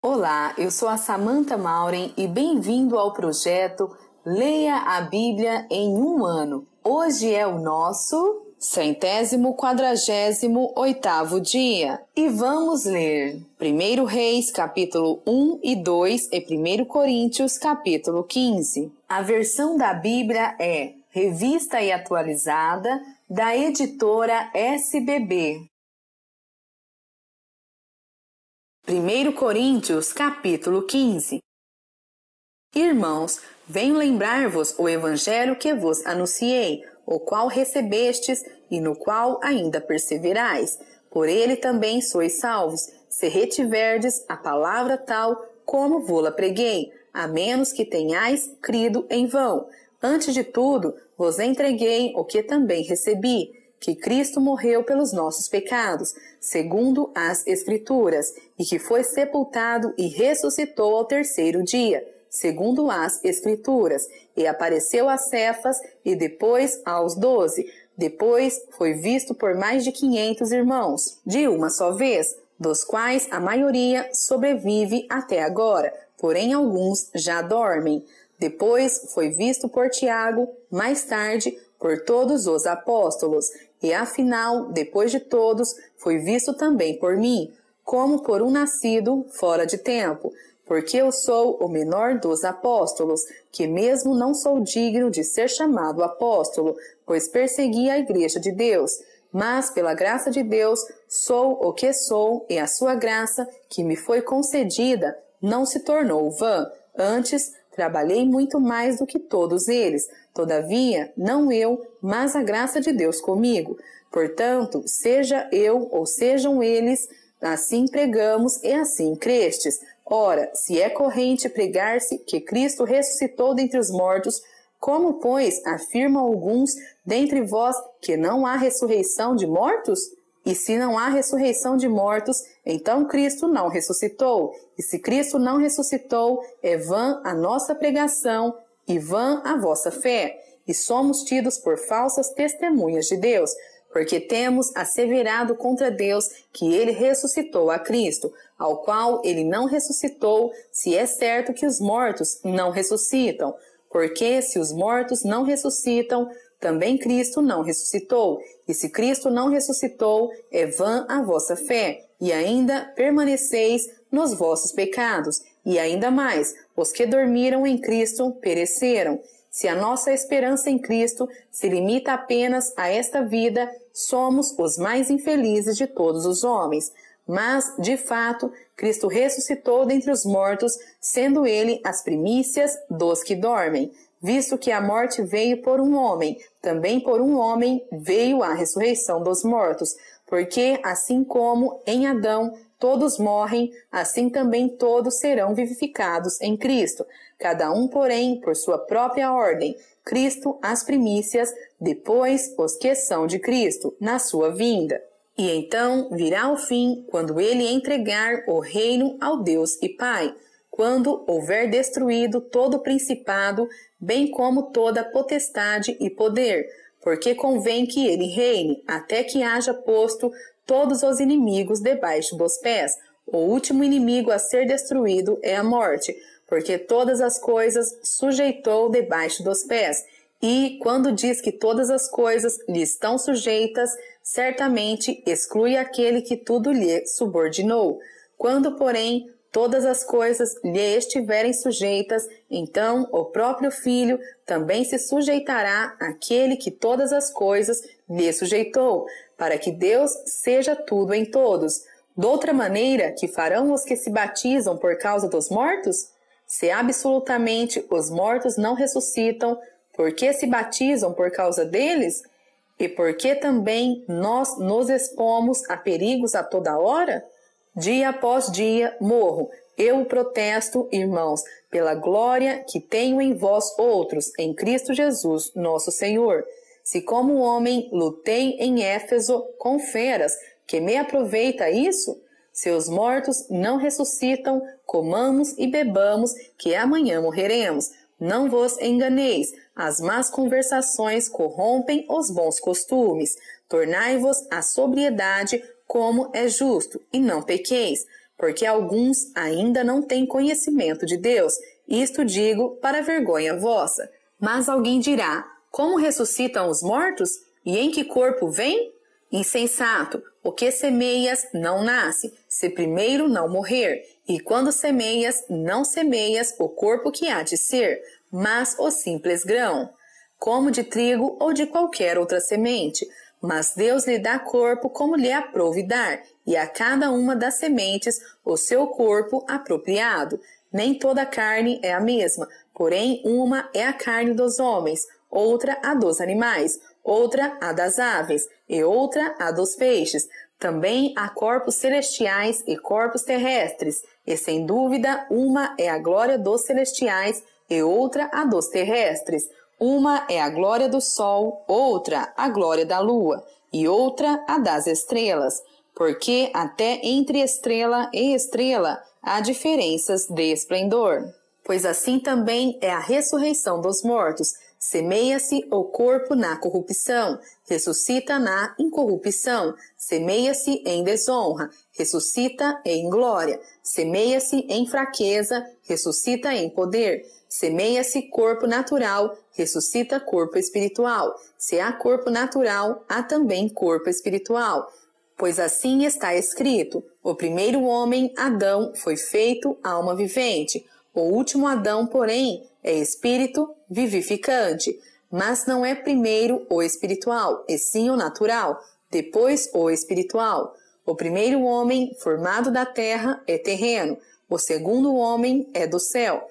Olá, eu sou a Samantha Mauren e bem-vindo ao projeto Leia a Bíblia em um ano. Hoje é o nosso 148º dia e vamos ler 1 Reis capítulo 1 e 2 e 1 Coríntios capítulo 15. A versão da Bíblia é Revista e Atualizada da editora SBB. 1 Coríntios, capítulo 15. Irmãos, venho lembrar-vos o evangelho que vos anunciei, o qual recebestes e no qual ainda perseverais. Por ele também sois salvos, se retiverdes a palavra tal como vô-la preguei, a menos que tenhais crido em vão. Antes de tudo, vos entreguei o que também recebi, que Cristo morreu pelos nossos pecados, segundo as Escrituras, e que foi sepultado e ressuscitou ao terceiro dia, segundo as Escrituras, e apareceu a Cefas e depois aos 12. Depois foi visto por mais de 500 irmãos, de uma só vez, dos quais a maioria sobrevive até agora, porém alguns já dormem. Depois foi visto por Tiago, mais tarde por todos os apóstolos, e afinal, depois de todos, foi visto também por mim, como por um nascido fora de tempo, porque eu sou o menor dos apóstolos, que mesmo não sou digno de ser chamado apóstolo, pois persegui a igreja de Deus. Mas, pela graça de Deus, sou o que sou, e a sua graça, que me foi concedida, não se tornou vã. Antes, trabalhei muito mais do que todos eles. Todavia, não eu, mas a graça de Deus comigo. Portanto, seja eu ou sejam eles, assim pregamos e assim crestes. Ora, se é corrente pregar-se que Cristo ressuscitou dentre os mortos, como, pois, afirmam alguns dentre vós que não há ressurreição de mortos? E se não há ressurreição de mortos, então Cristo não ressuscitou. E se Cristo não ressuscitou, é vã a nossa pregação e vã a vossa fé. E somos tidos por falsas testemunhas de Deus, porque temos asseverado contra Deus que ele ressuscitou a Cristo, ao qual ele não ressuscitou, se é certo que os mortos não ressuscitam. Porque se os mortos não ressuscitam, também Cristo não ressuscitou. E se Cristo não ressuscitou, é vã a vossa fé, e ainda permaneceis nos vossos pecados. E ainda mais, os que dormiram em Cristo pereceram. Se a nossa esperança em Cristo se limita apenas a esta vida, somos os mais infelizes de todos os homens. Mas, de fato, Cristo ressuscitou dentre os mortos, sendo ele as primícias dos que dormem. Visto que a morte veio por um homem, também por um homem veio a ressurreição dos mortos. Porque, assim como em Adão todos morrem, assim também todos serão vivificados em Cristo. Cada um, porém, por sua própria ordem. Cristo as primícias, depois os que são de Cristo, na sua vinda. E então virá o fim, quando ele entregar o reino ao Deus e Pai, quando houver destruído todo o principado, bem como toda potestade e poder, porque convém que ele reine, até que haja posto todos os inimigos debaixo dos pés. O último inimigo a ser destruído é a morte, porque todas as coisas sujeitou debaixo dos pés. E, quando diz que todas as coisas lhe estão sujeitas, certamente exclui aquele que tudo lhe subordinou. Quando, porém, todas as coisas lhe estiverem sujeitas, então o próprio Filho também se sujeitará àquele que todas as coisas lhe sujeitou, para que Deus seja tudo em todos. Doutra maneira, que farão os que se batizam por causa dos mortos? Se absolutamente os mortos não ressuscitam, por que se batizam por causa deles? E por que também nós nos expomos a perigos a toda hora? Dia após dia morro. Eu protesto, irmãos, pela glória que tenho em vós outros, em Cristo Jesus, nosso Senhor. Se como homem lutei em Éfeso com feras, que me aproveita isso? Se os mortos não ressuscitam, comamos e bebamos, que amanhã morreremos. Não vos enganeis, as más conversações corrompem os bons costumes. Tornai-vos à sobriedade como é justo, e não pequeis, porque alguns ainda não têm conhecimento de Deus. Isto digo para vergonha vossa. Mas alguém dirá: como ressuscitam os mortos? E em que corpo vêm? Insensato, o que semeias não nasce, se primeiro não morrer. E quando semeias, não semeias o corpo que há de ser, mas o simples grão, como de trigo ou de qualquer outra semente. Mas Deus lhe dá corpo como lhe aprouve dar, e a cada uma das sementes o seu corpo apropriado. Nem toda carne é a mesma, porém uma é a carne dos homens, outra a dos animais, outra a das aves, e outra a dos peixes. Também há corpos celestiais e corpos terrestres, e sem dúvida uma é a glória dos celestiais e outra a dos terrestres. Uma é a glória do sol, outra a glória da lua, e outra a das estrelas, porque até entre estrela e estrela há diferenças de esplendor. Pois assim também é a ressurreição dos mortos. Semeia-se o corpo na corrupção, ressuscita na incorrupção. Semeia-se em desonra, ressuscita em glória. Semeia-se em fraqueza, ressuscita em poder. Semeia-se corpo natural, ressuscita corpo espiritual. Se há corpo natural, há também corpo espiritual. Pois assim está escrito: o primeiro homem, Adão, foi feito alma vivente. O último Adão, porém, é espírito vivificante. Mas não é primeiro o espiritual, e sim o natural, depois o espiritual. O primeiro homem, formado da terra, é terreno. O segundo homem é do céu.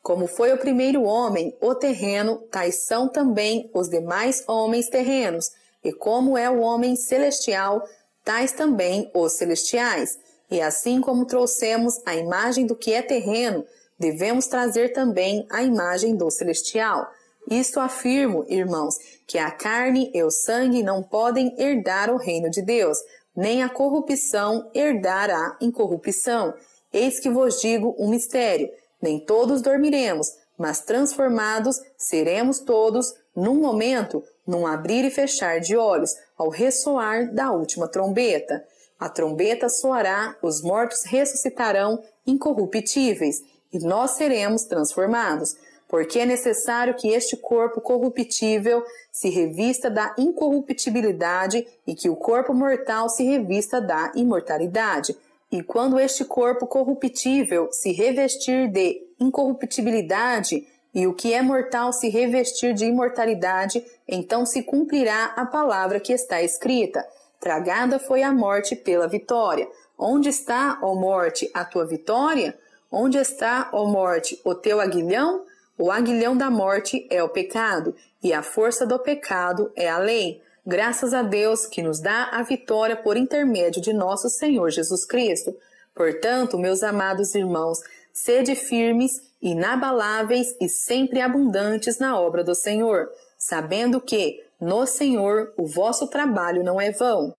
Como foi o primeiro homem, o terreno, tais são também os demais homens terrenos. E como é o homem celestial, tais também os celestiais. E assim como trouxemos a imagem do que é terreno, devemos trazer também a imagem do celestial. Isto afirmo, irmãos, que a carne e o sangue não podem herdar o reino de Deus, nem a corrupção herdar a incorrupção. Eis que vos digo um mistério: nem todos dormiremos, mas transformados seremos todos num momento, num abrir e fechar de olhos, ao ressoar da última trombeta. A trombeta soará, os mortos ressuscitarão incorruptíveis, e nós seremos transformados, porque é necessário que este corpo corruptível se revista da incorruptibilidade e que o corpo mortal se revista da imortalidade. E quando este corpo corruptível se revestir de incorruptibilidade e o que é mortal se revestir de imortalidade, então se cumprirá a palavra que está escrita: tragada foi a morte pela vitória. Onde está, ó morte, a tua vitória? Onde está, ó morte, o teu aguilhão? O aguilhão da morte é o pecado, e a força do pecado é a lei. Graças a Deus que nos dá a vitória por intermédio de nosso Senhor Jesus Cristo. Portanto, meus amados irmãos, sede firmes, inabaláveis e sempre abundantes na obra do Senhor, sabendo que, no Senhor, o vosso trabalho não é vão.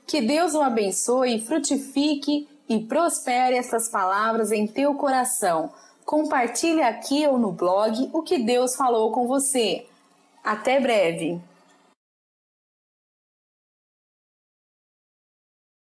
Que Deus o abençoe, frutifique e prospere essas palavras em teu coração. Compartilhe aqui ou no blog o que Deus falou com você. Até breve!